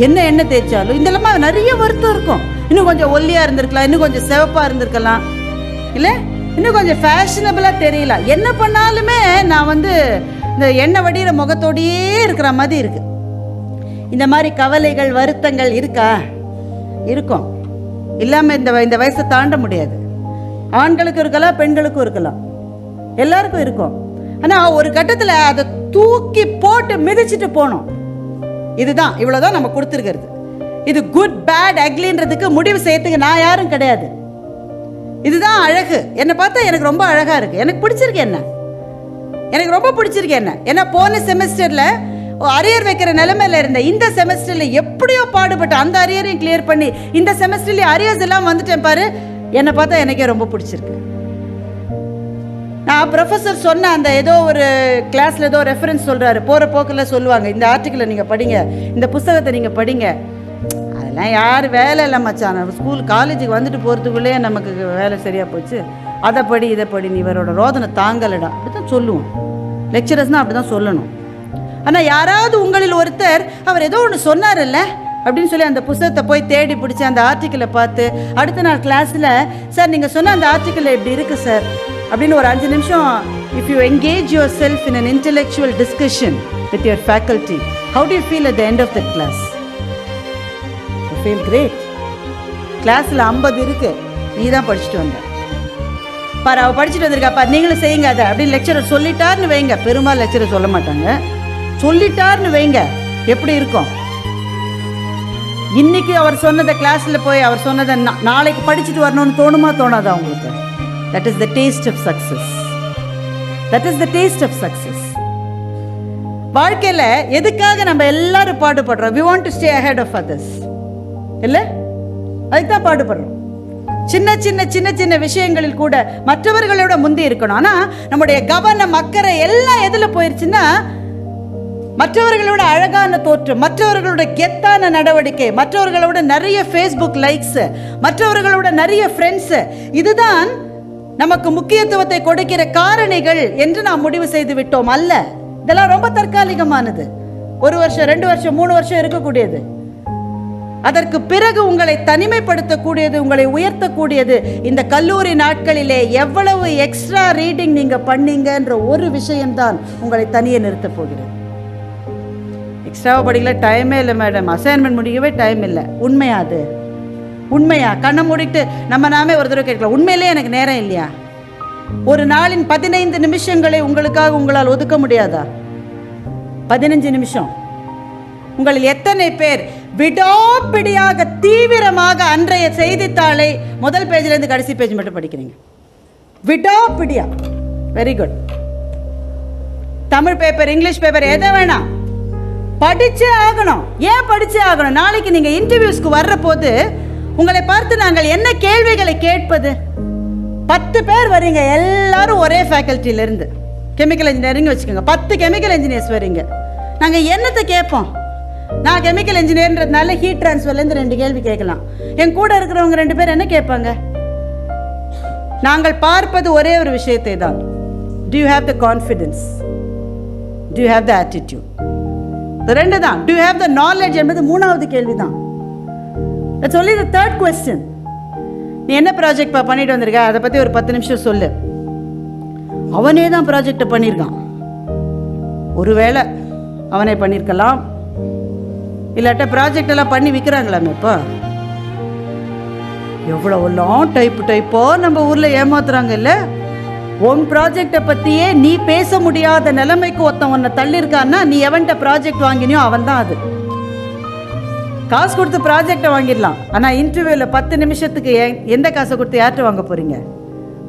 என்ன தேய்ச்சாலும் இதெல்லாம் நிறைய வருத்தம் இருக்கும். இன்னும் கொஞ்சம் ஒல்லியாக இருந்திருக்கலாம், இன்னும் கொஞ்சம் சிவப்பாக இருந்திருக்கலாம், இல்லை இன்னும் கொஞ்சம் ஃபேஷனபிளாக தெரியல. என்ன பண்ணாலுமே நான் இந்த எண்ணெய் வடிகிற முகத்தோடையே இருக்கிற மாதிரி இருக்கு. இந்த மாதிரி கவலைகள் வருத்தங்கள் இருக்கா? இருக்கும். இல்லாமல் இந்த வயசை தாண்ட முடியாது. ஆண்களுக்கும் இருக்கலாம், பெண்களுக்கும் இருக்கலாம், எல்லாருக்கும் இருக்கும். ஆனால் ஒரு கட்டத்தில் அதை தூக்கி போட்டு மிதிச்சுட்டு போனோம். இதுதான், இவ்வளோதான் நம்ம கொடுத்துருக்கிறது. இது குட் பேட் அக்லின்றதுக்கு முடிவு செய்யறதுக்கு நான் யாரும் கிடையாது. இதுதான் அழகு. என்னை பார்த்தா எனக்கு ரொம்ப அழகாக இருக்குது. எனக்கு பிடிச்சிருக்கு என்ன, எனக்கு ரொம்ப பிடிச்சிருக்கு என்ன. ஏன்னா போன செமஸ்டரில் அரியர் வைக்கிற நிலைமையில இருந்த இந்த செமஸ்டரில் எப்படியோ பாடுபட்டு அந்த அரியரையும் கிளியர் பண்ணி இந்த செமஸ்டர்லேயே அரியர்ஸ் எல்லாம் வந்துட்டேன் பாரு. என்னை பார்த்தா எனக்கே ரொம்ப பிடிச்சிருக்கு. நான் ப்ரொஃபஸர் சொன்ன அந்த ஏதோ ஒரு கிளாஸில் ஏதோ ரெஃபரன்ஸ் சொல்கிறாரு, போகிற போக்கில் சொல்லுவாங்க, இந்த ஆர்டிக்கிளை நீங்கள் படிங்க, இந்த புத்தகத்தை நீங்கள் படிங்க. அதெல்லாம் யார் வேலை இல்லை மச்சான். ஸ்கூல் காலேஜுக்கு வந்துட்டு போகிறதுக்குள்ளேயே நமக்கு வேலை சரியாக போச்சு. அதை படி இதை படி, நீ இவரோட ரோதனை தாங்கலடா, அப்படி தான் சொல்லுவோம். லெக்சரர்ஸ்னால் அப்படி தான் சொல்லணும். ஆனால் யாராவது உங்களில் ஒருத்தர் அவர் ஏதோ ஒன்று சொன்னார்ல்ல அப்படின்னு சொல்லி அந்த புத்தகத்தை போய் தேடி பிடிச்சி அந்த ஆர்டிக்கிளை பார்த்து அடுத்த நாள் கிளாஸில், சார் நீங்கள் சொன்ன அந்த ஆர்டிக்கிள் எப்படி இருக்குது சார் அப்படின்னு ஒரு 5 நிமிஷம், if you engage yourself in an intellectual discussion with your faculty, how do you feel at the end of that class? You feel great. கிளாஸில் 50 இருக்கு, நீ தான் படிச்சுட்டு வந்த பாரு, அவள் படிச்சுட்டு வந்திருக்காப்பா, நீங்களும் செய்யுங்க அதை அப்படின்னு லெக்சரர் சொல்லிட்டாருன்னு வைங்க. பெரும்பாலும் லெக்சரர் சொல்ல மாட்டாங்க, சொல்லிட்டாருன்னு வைங்க. எப்படி இருக்கும்? இன்னைக்கு அவர் சொன்னதை கிளாஸில் போய் அவர் சொன்னதை நாளைக்கு படிச்சுட்டு வரணும்னு தோணுமா தோணாதா உங்களுக்கு? That is the taste of success. That is the taste of success. வாழ்க்கையில் எதுக்காக நம்ம எல்லாரும் பாடுபடுறோம்? We want to stay ahead of others. இல்லை, அதுக்கு தான் பாடுபடுறோம். சின்ன சின்ன சின்ன சின்ன விஷயங்களில் கூட மற்றவர்களோட முந்தி இருக்கணும். ஆனால் நம்முடைய கவனம் அக்கறை எல்லாம் எதில் போயிருச்சுன்னா, மற்றவர்களோட அழகான தோற்றம், மற்றவர்களோட கெத்தான நடவடிக்கை, மற்றவர்களோட நிறைய ஃபேஸ்புக் லைக்ஸ், மற்றவர்களோட நிறைய ஃப்ரெண்ட்ஸ், இதுதான் நமக்கு முக்கியத்துவத்தை கொடுக்கிற காரணிகள் என்று நாம் முடிவு செய்து விட்டோம். அல்ல, இதெல்லாம் ரொம்ப தற்காலிகமானது. 1 வருஷம் 2 வருஷம் 3 வருஷம் இருக்கக்கூடியது. அதற்கு பிறகு உங்களை தனிமைப்படுத்தக்கூடியது, உங்களை உயர்த்தக்கூடியது இந்த கல்லூரி நாட்களிலே எவ்வளவு எக்ஸ்ட்ரா ரீடிங் நீங்க பண்ணீங்கன்ற ஒரு விஷயம்தான் உங்களை தனியே நிறுத்த போகிறது. எக்ஸ்ட்ராவை படிக்கல, டைமே இல்லை மேடம், அசைன்மெண்ட் முடிக்கவே டைம் இல்லை. உண்மையா? அது உண்மையா? கண்ணை மூடிட்டு நம்ம நாமே ஒரு தடவை கேட்கலாம், உண்மையிலே எனக்கு நேரம் இல்லையா? ஒரு நாளின் 15 நிமிஷங்களை உங்களுக்காக உங்களால் ஒதுக்க முடியாதா? 15 நிமிஷம். உங்களில் எத்தனை பேர் விடாப்பிடியாக தீவிரமாக அன்றைய செய்தித்தாளை முதல் பேஜிலேருந்து கடைசி பேஜ் மட்டும் படிக்கிறீங்க? விடாப்பிடியா. Very good. Tamil paper, English paper, எதை வேணாம் படிச்சே ஆகணும். ஏன் படிச்சே ஆகணும்? நாளைக்கு நீங்க இன்டர்வியூஸ்க்கு வர்ற போது உங்களை பார்த்து நாங்கள் என்ன கேள்விகளை கேட்பது? 10 பேர் வரீங்க, எல்லாரும் ஒரே ஃபேக்கல்ட்டில இருந்து, கெமிக்கல் இன்ஜினியரிங் வச்சுக்கோங்க, 10 கெமிக்கல் இன்ஜினியர்ஸ் வரீங்க. நாங்கள் என்னத்தை கேட்போம்? நான் கெமிக்கல் இன்ஜினியர்ன்றதுனால ஹீட் ட்ரான்ஸ்ஃபர்லேருந்து 2 கேள்வி கேட்கலாம். என் கூட இருக்கிறவங்க 2 பேர் என்ன கேட்பாங்க? நாங்கள் பார்ப்பது ஒரே ஒரு விஷயத்தை தான். Do you have the confidence? Do you have the attitude? இது 2 தான். Do you have the knowledge என்பது 3வது கேள்வி தான். That's only the 3rd question. நீ என்ன ப்ராஜெக்ட் பண்ணிட்டு வந்திருக்க, அதை பற்றி ஒரு 10 நிமிஷம் சொல்லு. அவனே தான் ப்ராஜெக்டை பண்ணியிருக்கான். ஒருவேளை அவனே பண்ணியிருக்கலாம், இல்லாட்ட ப்ராஜெக்ட் எல்லாம் பண்ணி விற்கிறாங்களாமே. இப்போ எவ்வளோலாம் டைப்போ நம்ம ஊரில் ஏமாத்துறாங்க இல்லை? உன் ப்ராஜெக்டை பற்றியே நீ பேச முடியாத நிலைமைக்கு ஒருத்தன் உன்னை தள்ளியிருக்கான்னா, நீ எவன்கிட்ட ப்ராஜெக்ட் வாங்கினியோ அவன் தான் அது. காசு கொடுத்து ப்ராஜெக்டை வாங்கிடலாம், ஆனால் இன்டர்வியூவில் 10 நிமிஷத்துக்கு எந்த காசை கொடுத்து யார்கிட்ட வாங்க போகிறீங்க?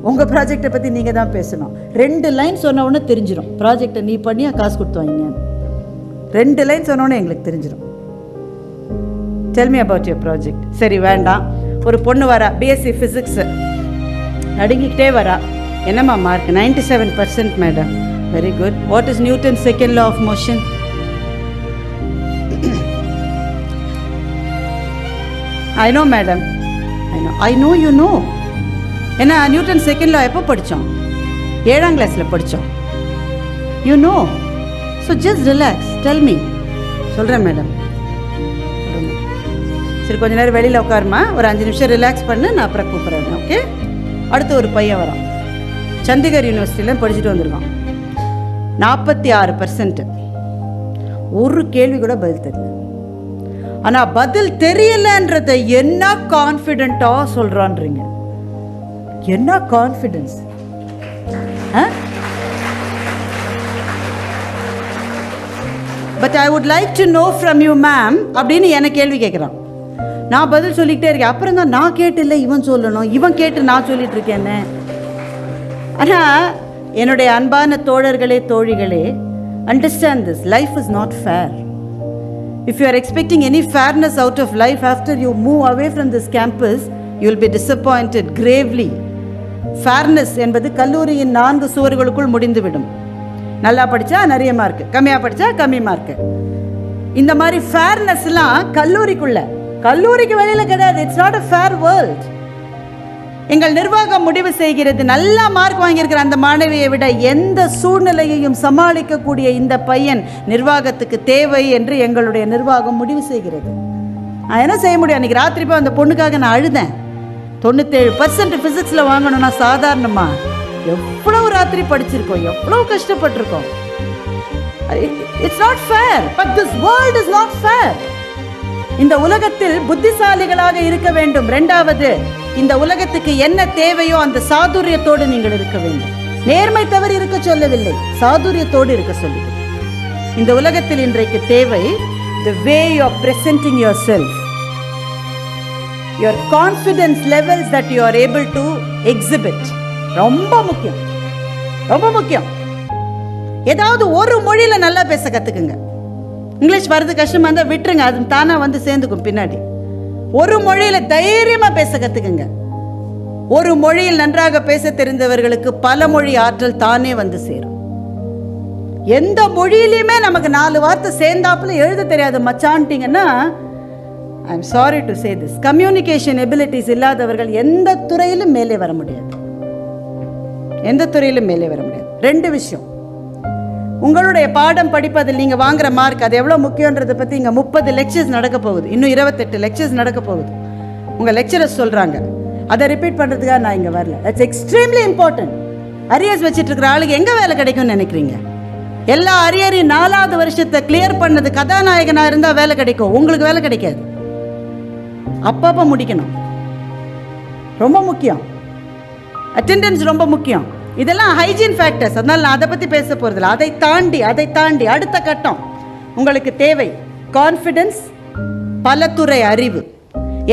உங்கள் ப்ராஜெக்டை பற்றி நீங்கள் தான் பேசணும். 2 லைன் சொன்ன உடனே தெரிஞ்சிடும் ப்ராஜெக்டை நீ பண்ணியா காசு கொடுத்து வாங்கிங்க. 2 லைன் சொன்னோன்னே எங்களுக்கு தெரிஞ்சிடும். Tell me about your project. சரி, வேண்டாம். ஒரு பொண்ணு வரா, பிஎஸ்சி ஃபிசிக்ஸ், நடுங்கிக்கிட்டே வரா. என்னம்மா mark? 97% madam. Very good. What is Newton second law of motion? I know madam. I know you know. ஏன்னா நியூட்டன் செகண்ட் லா எப்போ படித்தோம்? 7ஆம் கிளாஸில் படித்தோம். You know. So just relax, tell me. சொல்கிறேன் மேடம். சரி, கொஞ்ச நேரம் வெளியில் உட்காருமா, ஒரு 5 நிமிஷம் ரிலாக்ஸ் பண்ணு, நான் அப்புறம் கூப்பிட்றேன். ஓகே. அடுத்து ஒரு பையன் வரான், சண்டிகர் யூனிவர்சிட்டியில் படிச்சுட்டு வந்திருக்கான். 46%. ஒரு கேள்வி கூட பதில் தெரியல. ஆனால் பதில் தெரியலன்றதை என்ன கான்ஃபிடென்ட்டாக சொல்கிறான்றீங்க. என்ன confidence! But I would like to know from you ma'am அப்படின்னு என்ன கேள்வி கேட்குறான். நான் பதில் சொல்லிக்கிட்டே இருக்கேன். அப்புறம் தான் நான் கேட்டு இல்லை இவன் சொல்லணும், இவன் கேட்டு நான் சொல்லிட்டு இருக்கேன்னு. ஆனால் என்னுடைய அன்பான தோழர்களே, தோழிகளே, understand this, life is not fair. If you are expecting any fairness out of life after you move away from this campus, you will be disappointed gravely. Fairness என்பது கல்லூரியின் 4 சுவர்களுக்குள் முடிந்துவிடும். நல்லா படித்தா நிறைய மார்க்கு, கம்மியாக படித்தா கம்மி மார்க்கு. இந்த மாதிரி ஃபேர்னஸ்லாம் கல்லூரிக்கு வெளியில் கிடையாது. It's not a fair world. எங்கள் நிர்வாகம் முடிவு செய்கிறது, நல்லா மார்க் வாங்கியிருக்கிற அந்த மாணவியை விட எந்த சூழ்நிலையையும் சமாளிக்கக்கூடிய இந்த பையன் நிர்வாகத்துக்கு தேவை என்று எங்களுடைய நிர்வாகம் முடிவு செய்கிறது. நான் என்ன செய்ய முடியும்? அன்றைக்கி ராத்திரி போய் அந்த பொண்ணுக்காக நான் அழுதேன். 97% ஃபிசிக்ஸில் வாங்கணும்னா சாதாரணமா? எவ்வளவு ராத்திரி படிச்சிருக்கோம், எவ்வளவு கஷ்டப்பட்டிருக்கோம். It's not fair. But this world is not fair. இந்த உலகத்தில் புத்திசாலிகளாக இருக்க வேண்டும். 2வது, இந்த உலகத்துக்கு என்ன தேவையோ அந்த சாதுரியத்தோடு நீங்கள் இருக்க வேண்டும். நேர்மை தவறு இருக்க சொல்லவில்லை, சாதுரியத்தோடு இருக்க சொல்லுங்கள். இந்த உலகத்தில் இன்றைக்கு தேவை the way you are presenting yourself, your confidence levels that you are able to exhibit. ரொம்ப முக்கியம், ரொம்ப முக்கியம். ஏதாவது ஒரு மொழியில நல்லா பேச கத்துக்குங்க. இங்கிலீஷ் வருது கஷ்டமா இருந்தா விட்டுருங்க, அது தானா வந்து சேர்ந்துக்கும் பின்னாடி. ஒரு மொழியில தைரியமா பேச கத்துக்குங்க. ஒரு மொழியில் நன்றாக பேச தெரிந்தவர்களுக்கு பல மொழி ஆற்றல் தானே வந்து சேரும். எந்த மொழியிலுமே நமக்கு 4 வார்த்தை சேர்ந்தாப்புல எழுத தெரியாது மச்சான்ட்டிங்கன்னா, I am sorry to say this, communication abilities இல்லாதவர்கள் எந்த துறையிலும் மேலே வர முடியாது. எந்த துறையிலும் மேலே வர முடியாது. 2 விஷயம். உங்களுடைய பாடம் படிப்பதில் நீங்கள் வாங்குற மார்க் அது எவ்வளோ முக்கியன்றதை பற்றி இங்கே 30 லெக்சர்ஸ் நடக்க போகுது. இன்னும் 28 லெக்சர்ஸ் நடக்க போகுது. உங்கள் லெக்சரர்ஸ் சொல்கிறாங்க. அதை ரிப்பீட் பண்ணுறதுக்காக நான் இங்கே வரல. That's extremely important. அரியர்ஸ் வச்சுட்டு இருக்கிற ஆளுக்கு எங்கே வேலை கிடைக்கும்னு நினைக்கிறீங்க? எல்லா அரியரையும் 4வது வருஷத்தை கிளியர் பண்ணது கதாநாயகனாக இருந்தால் வேலை கிடைக்கும், உங்களுக்கு வேலை கிடைக்காது. அப்பப்போ முடிக்கணும், ரொம்ப முக்கியம். அட்டெண்டன்ஸ் ரொம்ப முக்கியம். இதெல்லாம் ஹைஜீன் ஃபேக்டர்ஸ். அதனால் நான் அதை பற்றி பேச போகிறதில்ல. அதை தாண்டி அடுத்த கட்டம் உங்களுக்கு தேவை கான்ஃபிடன்ஸ், பலதுறை அறிவு,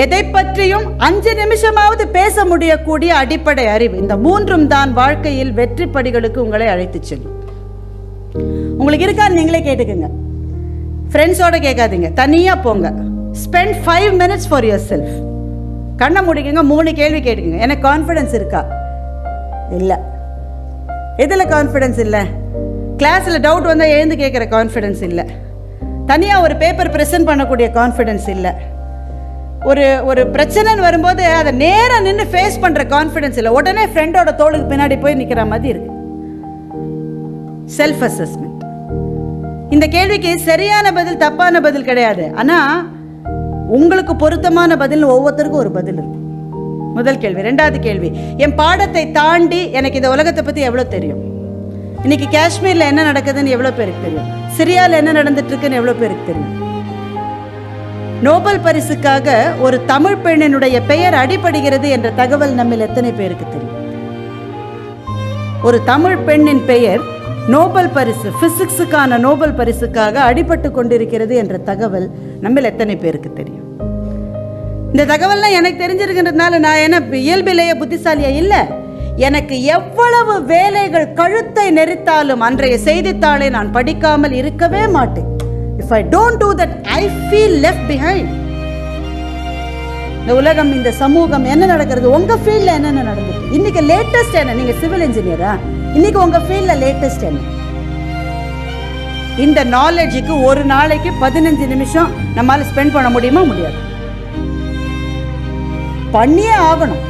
எதை பற்றியும் 5 நிமிஷமாவது பேச முடியக்கூடிய அடிப்படை அறிவு. இந்த 3ம் தான் வாழ்க்கையில் வெற்றி படிகளுக்கு உங்களை அழைத்து செல்லும். உங்களுக்கு இருக்கான்னு நீங்களே கேட்டுக்குங்க. ஃப்ரெண்ட்ஸோட கேட்காதீங்க, தனியாக போங்க. Spend 5 minutes for your self. கண்ணை முடிக்குங்க, 3 கேள்வி கேட்டுக்குங்க. எனக்கு கான்ஃபிடன்ஸ் இருக்கா? இல்லை. எதில் கான்ஃபிடன்ஸ் இல்லை? கிளாஸில் டவுட் வந்தால் எழுந்து கேட்குற கான்ஃபிடன்ஸ் இல்லை. தனியாக ஒரு பேப்பர் ப்ரெசென்ட் பண்ணக்கூடிய கான்ஃபிடன்ஸ் இல்லை. ஒரு பிரச்சனைன்னு வரும்போது அதை நேராக நின்று ஃபேஸ் பண்ணுற கான்ஃபிடன்ஸ் இல்லை. உடனே ஃப்ரெண்டோட தோளுக்கு பின்னாடி போய் நிற்கிற மாதிரி இருக்கு. Self assessment. இந்த கேள்விக்கு சரியான பதில், தப்பான பதில் கிடையாது. ஆனால் உங்களுக்கு பொருத்தமான பதில் ஒவ்வொருத்தருக்கும் ஒரு பதில் இருக்கும். முதல் கேள்வி. 2வது கேள்வி, என் பாடத்தை தாண்டி எனக்கு இந்த உலகத்தை பற்றி எவ்வளோ தெரியும்? இன்னைக்கு காஷ்மீரில் என்ன நடக்குதுன்னு எவ்வளோ பேருக்கு தெரியும்? சிரியாவில் என்ன நடந்துட்டு இருக்குன்னு எவ்வளோ பேருக்கு தெரியும்? நோபல் பரிசுக்காக ஒரு தமிழ் பெண்ணினுடைய பெயர் அடிபடுகிறது என்ற தகவல் நம்மில் எத்தனை பேருக்கு தெரியும்? ஒரு தமிழ் பெண்ணின் பெயர் நோபல் பரிசு, பிசிக்ஸுக்கான நோபல் பரிசுக்காக அடிபட்டு கொண்டிருக்கிறது என்ற தகவல் நம்மில் எத்தனை பேருக்கு தெரியும்? இந்த தகவல்லாம் எனக்கு தெரிஞ்சிருக்கிறதுனால நான் என்ன இயல்பிலேயே புத்திசாலியா இல்லை. எனக்கு எவ்வளவு வேலைகள் கழுத்தை நெரித்தாலும் அன்றைய செய்தித்தாளை நான் படிக்காமல் இருக்கவே மாட்டேன். If I don't do that, I feel left behind. இந்த உலகம், இந்த சமூகம் என்ன நடக்கிறது, உங்க ஃபீல்ட்ல என்னென்ன நடந்துச்சு, இன்னைக்கு லேட்டஸ்ட் என்ன? நீங்க சிவில் இன்ஜினியரா? இன்னைக்கு உங்க ஃபீல்ட்ல லேட்டஸ்ட் என்ன? இந்த நாலேஜுக்கு ஒரு நாளைக்கு 15 நிமிஷம் நம்மால ஸ்பெண்ட் பண்ண முடியுமா? முடியாது. பண்ணியே ஆகணும்.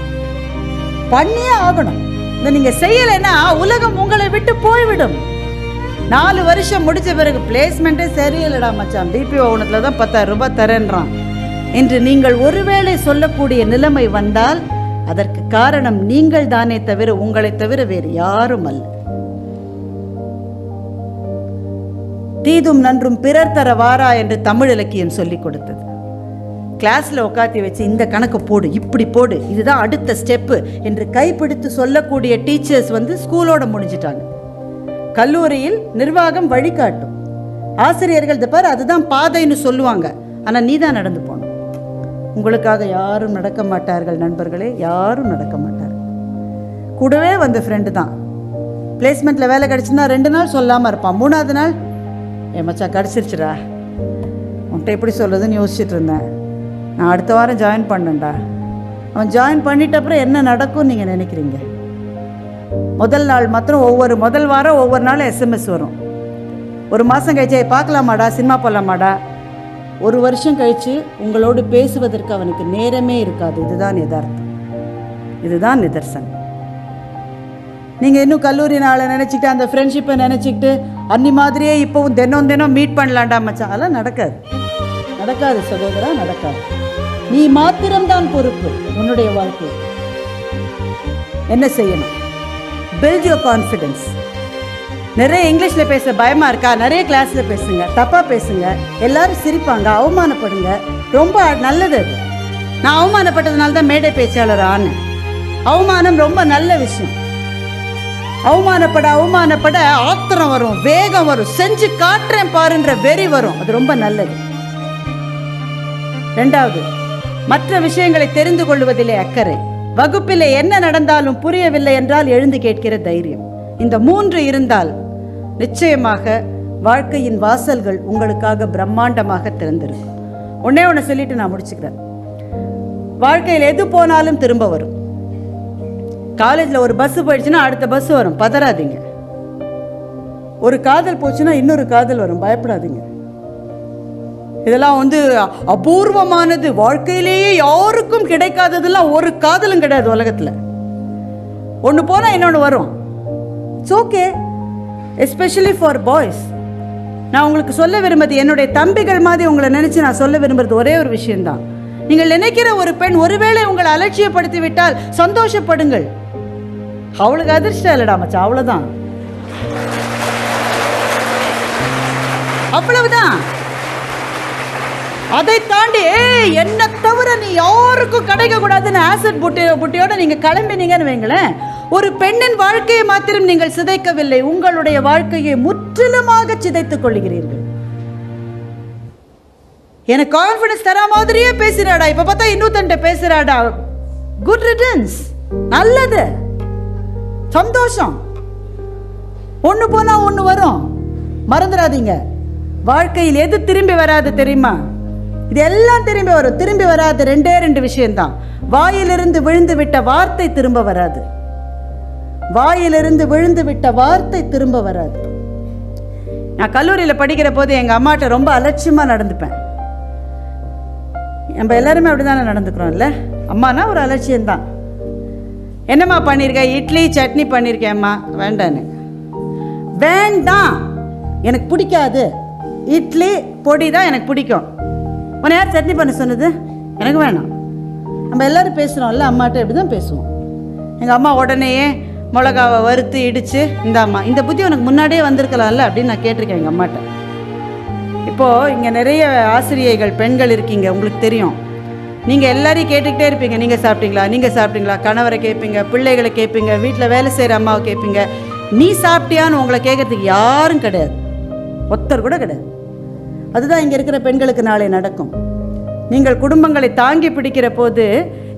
இதை நீங்க செய்யலைன்னா உலகம் உங்களை விட்டு போய்விடும். 4 வருஷம் முடிச்ச பிறகு பிளேஸ்மெண்ட்டே சரியில்லடா மச்சான், பிபிஓ ஒன்றுல தான் 10,000 ரூபாய் தரேன்றான் என்று நீங்கள் ஒருவேளை சொல்லக்கூடிய நிலைமை வந்தால் அதற்கு காரணம் நீங்கள் தானே தவிர உங்களை தவிர வேறு யாரும் அல்ல. தீதும் நன்றும் பிறர் தர வாரா என்று தமிழ் இலக்கியம் சொல்லிக் கொடுத்தது. கிளாஸில் உட்காத்தி வச்சு இந்த கணக்கு போடு, இப்படி போடு, இதுதான் அடுத்த ஸ்டெப்பு என்று கைப்பிடித்து சொல்லக்கூடிய டீச்சர்ஸ் ஸ்கூலோட முடிஞ்சிட்டாங்க. கல்லூரியில் நிர்வாகம் வழிகாட்டும், ஆசிரியர்கள் பாரு அதுதான் பாதைன்னு சொல்லுவாங்க. ஆனால் நீ தான் நடந்து போகணும். உங்களுக்காக யாரும் நடக்க மாட்டார்கள் நண்பர்களே, யாரும் நடக்க மாட்டார்கள். கூடவே வந்த ஃப்ரெண்டு தான் பிளேஸ்மெண்ட்டில் வேலை கிடச்சுன்னா 2 நாள் சொல்லாமல் இருப்பான். 3ஆவது நாள் மச்சான் கிடச்சிருச்சுடா, உன்ட்ட எப்படி சொல்லுதுன்னு யோசிச்சுட்டு இருந்தேன், நான் அடுத்த வாரம் ஜாயின் பண்ணேன்டா. அவன் ஜாயின் பண்ணிட்ட அப்புறம் என்ன நடக்கும்னு நீங்கள் நினைக்கிறீங்க? முதல் நாள் மாத்திரம் முதல் வாரம் ஒவ்வொரு நாளும் SMS வரும். 1 மாதம் கழிச்சு பார்க்கலாமாடா, சினிமா போகலாமாடா. 1 வருஷம் கழித்து உங்களோடு பேசுவதற்கு அவனுக்கு நேரமே இருக்காது. இதுதான் யதார்த்தம், இதுதான் நிதர்சனம். நீங்கள் இன்னும் கல்லூரி நாளை நினச்சிக்கிட்டு அந்த ஃப்ரெண்ட்ஷிப்பை நினச்சிக்கிட்டு அன்னி மாதிரியே இப்போவும் தினம் மீட் பண்ணலாண்டா மச்சான், அதெல்லாம் நடக்காது, நடக்காது சகோதரா, நடக்காது. நீ மாத்திரம்தான் பொறுப்பு உன்னுடைய வாழ்க்கை. என்ன செய்யணும்? Build your confidence. நிறைய இங்கிலீஷில் பேச பயமாக இருக்கா? நிறைய கிளாஸில் பேசுங்க, தப்பாக பேசுங்க, எல்லாரும் சிரிப்பாங்க, அவமானப்படுங்க, ரொம்ப நல்லது அது. நான் அவமானப்பட்டதுனால தான் மேடை பேச்சாளர் ஆனேன். அவமானம் ரொம்ப நல்ல விஷயம். அவமானப்பட ஆத்திரம் வரும், வேகம் வரும், செஞ்சு காட்டுறேன் பாருன்ற வெறி வரும், அது ரொம்ப நல்லது. 2வது, மற்ற விஷயங்களை தெரிந்து கொள்வதிலே அக்கறை. வகுப்பிலே என்ன நடந்தாலும் புரியவில்லை என்றால் எழுந்து கேட்கிற தைரியம். இந்த 3 இருந்தால் நிச்சயமாக வாழ்க்கையின் வாசல்கள் உங்களுக்காக பிரம்மாண்டமாக திறந்திருக்கும். ஒண்ணு சொல்லிட்டு நான் முடிச்சுக்கிறேன். வாழ்க்கையில் எது போனாலும் திரும்ப வரும். காலேஜில் ஒரு பஸ் போயிடுச்சுன்னா அடுத்த பஸ் வரும், பதறாதீங்க. ஒரு காதல் போச்சுன்னா இன்னொரு காதல் வரும், பயப்படாதீங்க. இதெல்லாம் அபூர்வமானது. வாழ்க்கையிலேயே யாருக்கும் கிடைக்காததெல்லாம் ஒரு காதலும் கிடையாது உலகத்தில். ஒன்று போனால் இன்னொன்று வரும். It's okay, especially for boys. நான் உங்களுக்கு சொல்ல விரும்புறது, என்னுடைய தம்பிகள் மாதிரி உங்களை நினைச்சு நான் சொல்ல விரும்புறது ஒரே ஒரு விஷயம்தான். நீங்கள் நினைக்கிற ஒரு பெண் ஒருவேளை உங்களை அலட்சியப்படுத்தி விட்டால் சந்தோஷப்படுங்கள். அவளுக்கு அதிர்ஷ்டம் இல்லடா மச்சான், அவ்வளவுதான், அவ்வளவுதான். அதை தாண்டி என்ன தவிர நீ யாருக்கும் கிடைக்க கூடாதுன்னு ஆசிட் புட்டியோட நீங்க கிளம்பினீங்கன்னு வைங்களேன், ஒரு பெண்ணின் வாழ்க்கையை மாத்திரம் நீங்கள் சிதைக்கவில்லை, உங்களுடைய வாழ்க்கையை முற்றிலுமாக சிதைத்துக் கொள்கிறீர்கள். எனக்கு கான்ஃபிடன்ஸ் தர மாதிரியே பேசுறாடா, இப்ப பார்த்தா இன்னொருத்தன்ட்ட பேசுறாடா. குட் ரிட்டன்ஸ், நல்லது, சந்தோஷம். ஒண்ணு போனா ஒண்ணு வரும், மறந்துடாதீங்க. வாழ்க்கையில் எது திரும்பி வராது தெரியுமா? இது எல்லாம் திரும்பி வரும். திரும்பி வராது 2 விஷயம்தான். வாயிலிருந்து விழுந்து விட்ட வார்த்தை திரும்ப வராது. வாயிலிருந்து விழுந்து விட்ட வார்த்தை திரும்ப வராது. நான் கல்லூரியில் படிக்கிற போது எங்கள் அம்மாட்ட ரொம்ப அலட்சியமாக நடந்துப்பேன். நம்ம எல்லாருமே அப்படிதானே நடந்துக்கிறோம் இல்லை? அம்மானா ஒரு அலட்சியம்தான். என்னம்மா பண்ணியிருக்கேன்? இட்லி சட்னி பண்ணியிருக்கேம்மா. வேண்டான்னு. வேண்டாம், எனக்கு பிடிக்காது. இட்லி பொடி தான் எனக்கு பிடிக்கும். உன்னை யார் சட்னி பண்ண சொன்னது? எனக்கு வேணாம். நம்ம எல்லோரும் பேசுகிறோம்ல, அம்மாட்ட இப்படி தான் பேசுவோம். எங்கள் அம்மா உடனேயே மிளகாவை வறுத்து இடித்து, இந்த அம்மா இந்த புத்தி உனக்கு முன்னாடியே வந்திருக்கலாம்ல அப்படின்னு நான் கேட்டிருக்கேன் எங்கள் அம்மாட்ட. இப்போது இங்கே நிறைய ஆசிரியைகள் பெண்கள் இருக்கீங்க, உங்களுக்கு தெரியும். நீங்கள் எல்லாரையும் கேட்டுக்கிட்டே இருப்பீங்க, நீங்கள் சாப்பிட்டீங்களா, நீங்கள் சாப்பிட்டீங்களா, கணவரை கேட்பீங்க, பிள்ளைகளை கேட்பீங்க, வீட்டில் வேலை செய்கிற அம்மாவை கேட்பீங்க. நீ சாப்பிட்டியான்னு உங்களை கேட்குறதுக்கு யாரும் கிடையாது, ஒருத்தர் கூட கிடையாது. அதுதான் இங்கே இருக்கிற பெண்களுக்கு நாளை நடக்கும். நீங்கள் குடும்பங்களை தாங்கி பிடிக்கிற போது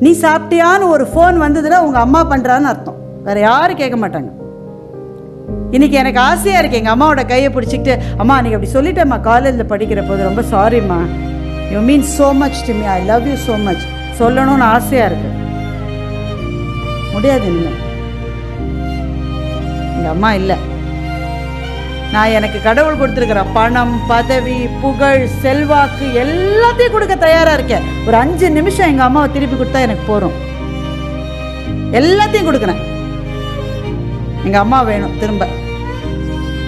நீ சாப்பிட்டியான்னு ஒரு ஃபோன் வந்ததுன்னா உங்கள் அம்மா பண்ணுறான்னு அர்த்தம், வேறு யாரும் கேட்க மாட்டாங்க. இன்றைக்கி எனக்கு ஆசையாக இருக்குது எங்கள் அம்மாவோட கையை பிடிச்சிக்கிட்டு, அம்மா நீங்கள் அப்படி சொல்லிட்டேம்மா காலேஜில் படிக்கிற போது, ரொம்ப சாரிம்மா, you mean so much to me, I love you so much சொல்லணும்னு ஆசையாக இருக்கு. முடியாது, இல்லை, எங்கள் அம்மா இல்லை. நான் எனக்கு கடவுள் கொடுத்துருக்கிற பணம், பதவி, புகழ், செல்வாக்கு எல்லாத்தையும் கொடுக்க தயாராக இருக்கேன். ஒரு 5 நிமிஷம் எங்கள் அம்மாவை திருப்பி கொடுத்தா எனக்கு போகிறோம். எல்லாத்தையும் கொடுக்குறேன். எங்கள் அம்மா வேணும் திரும்ப.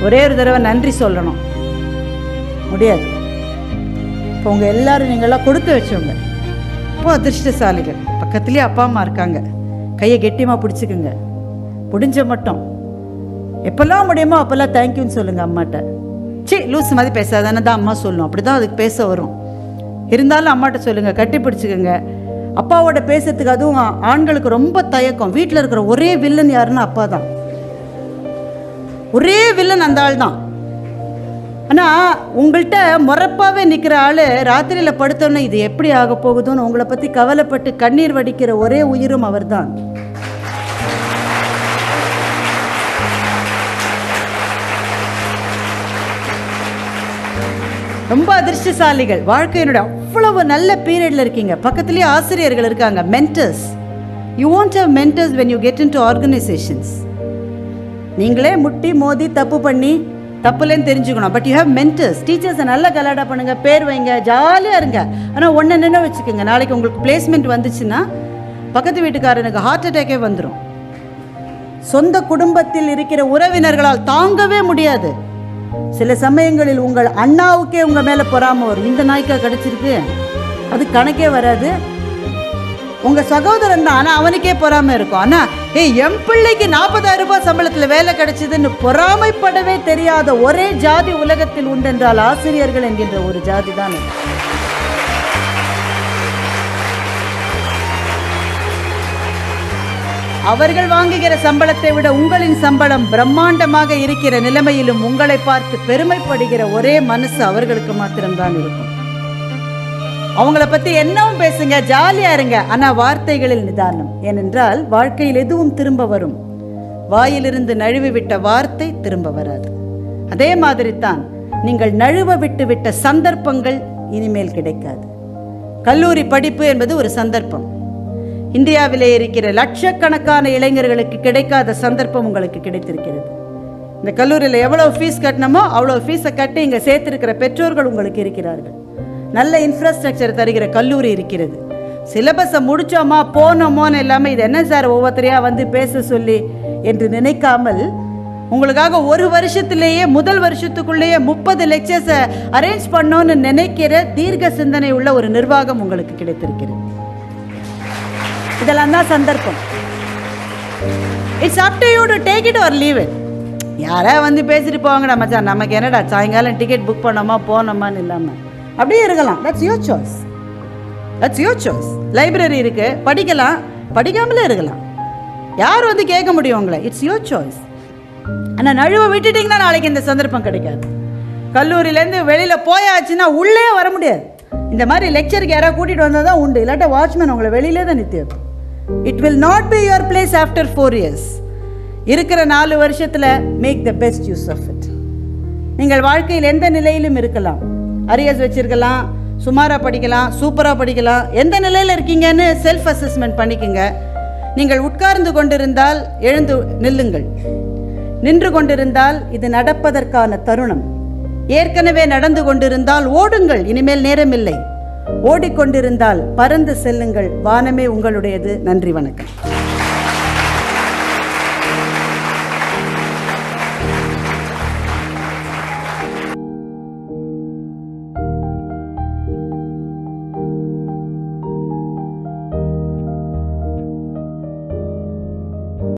ஒரே ஒரு தடவை நன்றி சொல்லணும் முடியாது. இப்போ உங்கள் எல்லாரும் நீங்களாம் கொடுத்து வச்சவங்க, இப்போ அதிர்ஷ்டசாலிகள். பக்கத்துலேயே அப்பா அம்மா இருக்காங்க, கையை கெட்டியமாக பிடிச்சிக்குங்க. முடிஞ்ச மட்டும் எப்போல்லாம் முடியுமோ அப்போல்லாம் தேங்க்யூன்னு சொல்லுங்கள் அம்மாட்ட. லூஸ் மாதிரி பேசாதானே தான் அம்மா சொல்லணும், அப்படி தான் அதுக்கு பேச வரும். இருந்தாலும் அம்மாட்ட சொல்லுங்கள், கட்டி பிடிச்சிக்கோங்க. அப்பாவோட பேசுறதுக்கு அதுவும் ஆண்களுக்கு ரொம்ப தயக்கம். வீட்டில் இருக்கிற ஒரே வில்லன் யாருன்னா அப்பா தான். ஒரே வில்லன் அந்த ஆள் தான். ஆனால் உங்கள்கிட்ட முறப்பாவே நிற்கிற ஆள் ராத்திரியில் படுத்தோன்னே இது எப்படி ஆக போகுதுன்னு உங்களை பற்றி கவலைப்பட்டு கண்ணீர் வடிக்கிற ஒரே உயிரும் அவர் தான். ரொம்ப அதிர்ஷ்டசாலிகள். வாழ்க்கையினுடைய அவ்வளவு நல்ல பீரியட்ல இருக்கீங்க. பக்கத்துலேயே ஆசிரியர்கள் இருக்காங்க, mentors. You want have mentors when you get into organizations. நீங்களே முட்டி மோதி தப்பு பண்ணி தப்புலேன்னு தெரிஞ்சுக்கணும். But you have mentors. டீச்சர்ஸை நல்லா கலாடா பண்ணுங்க, பேர் வைங்க, ஜாலியாக இருங்க. ஆனால் ஒன்று நின்று வச்சுக்கோங்க, நாளைக்கு உங்களுக்கு பிளேஸ்மெண்ட் வந்துச்சுன்னா பக்கத்து வீட்டுக்காரனுக்கு ஹார்ட் அட்டாக்கே வந்துடும். சொந்த குடும்பத்தில் இருக்கிற உறவினர்களால் தாங்கவே முடியாது. சில சமயங்களில் உங்கள் அண்ணாவுக்கே உங்கள் மேலே பொறாம வரும். இந்த நாய்க்கா கிடைச்சிருக்கு, அது கணக்கே வராது. உங்கள் சகோதரன் தான், ஆனால் அவனுக்கே பொறாம இருக்கும். ஆனால் என் பிள்ளைக்கு 40,000 ரூபாய் சம்பளத்தில் வேலை கிடைச்சதுன்னு பொறாமைப்படவே தெரியாத ஒரே ஜாதி உலகத்தில் உண்டென்றால் ஆசிரியர்கள் என்கின்ற ஒரு ஜாதி தான். அவர்கள் வாங்குகிற சம்பளத்தை விட உங்களின் சம்பளம் பிரம்மாண்டமாக இருக்கிற நிலைமையிலும் உங்களை பார்த்து பெருமைப்படுகிற ஒரே மனசு அவர்களுக்கு மாத்திரம்தான் இருக்கும். அவங்கள பத்தி என்னவும் பேசுங்க, ஜாலியா இருங்க, ஆனா வார்த்தைகளில் நிதானம். ஏனென்றால் வாழ்க்கையில் எதுவும் திரும்ப வரும், வாயிலிருந்து நழுவி விட்ட வார்த்தை திரும்ப வராது. அதே மாதிரி தான் நீங்கள் நழுவ விட்டு விட்ட சந்தர்ப்பங்கள் இனிமேல் கிடைக்காது. கல்லூரி படிப்பு என்பது ஒரு சந்தர்ப்பம். இந்தியாவிலே இருக்கிற லட்சக்கணக்கான இளைஞர்களுக்கு கிடைக்காத சந்தர்ப்பம் உங்களுக்கு கிடைத்திருக்கிறது. இந்த கல்லூரியில் எவ்வளோ ஃபீஸ் கட்டணுமோ அவ்வளோ ஃபீஸை கட்டி இங்கே சேர்த்திருக்கிற பெற்றோர்கள் உங்களுக்கு இருக்கிறார்கள். நல்ல இன்ஃப்ராஸ்ட்ரக்சர் தருகிற கல்லூரி இருக்கிறது. சிலபஸை முடித்தோமா போனோமோன்னு இல்லாமல் இது என்ன சார் ஒவ்வொருத்தரையாக வந்து பேச சொல்லி என்று நினைக்காமல் உங்களுக்காக ஒரு வருஷத்திலேயே முதல் வருஷத்துக்குள்ளேயே 30 லெக்சர்ஸை அரேஞ்ச் பண்ணோன்னு நினைக்கிற தீர்க்க சிந்தனை உள்ள ஒரு நிர்வாகம் உங்களுக்கு கிடைத்திருக்கிறது. இதெல்லாம் தான் சந்தர்ப்பம். It's up to you to take it or leave it. யாரா வந்து பேசிட்டு போவாங்கடா மச்சான், நமக்கு என்னடா சாயங்காலம் டிக்கெட் புக் பண்ணோமா போனோமான்னு இல்லாமல் அப்படியே இருக்கலாம். That's your choice, that's your choice. Library இருக்கு, படிக்கலாம், படிக்காமலே இருக்கலாம். யார் வந்து கேட்க முடியும் உங்களை? It's your choice. ஆனால் நழுவ விட்டுட்டிங்கன்னா நாளைக்கு இந்த சந்தர்ப்பம் கிடைக்காது. கல்லூரியிலேருந்து வெளியில் போயாச்சுன்னா உள்ளே வர முடியாது. இந்த மாதிரி லெக்சருக்கு யாராவது கூட்டிகிட்டு வந்தால் தான் உண்டு, இல்லாட்ட வாட்ச்மேன் உங்களை வெளியிலே தான் நிறுத்தி வைப்போம். It will not be your place after 4 years. இருக்கிற 4 வருஷத்தில் make the best use of it. நீங்கள் வாழ்க்கையில் எந்த நிலையிலும் இருக்கலாம். அரியர்ஸ் வச்சிருக்கலாம், சுமாராக படிக்கலாம், சூப்பராக படிக்கலாம். எந்த நிலையில் இருக்கீங்கன்னு செல்ஃப் அசஸ்மெண்ட் பண்ணிக்கோங்க. நீங்கள் உட்கார்ந்து கொண்டிருந்தால் எழுந்து நில்லுங்கள். நின்று கொண்டிருந்தால் இது நடப்பதற்கான தருணம். ஏற்கனவே நடந்து கொண்டிருந்தால் ஓடுங்கள், இனிமேல் நேரமில்லை. ஓடிக்கொண்டிருந்தால் பறந்து செல்லுங்கள், வானமே உங்களுடையது. நன்றி, வணக்கம்.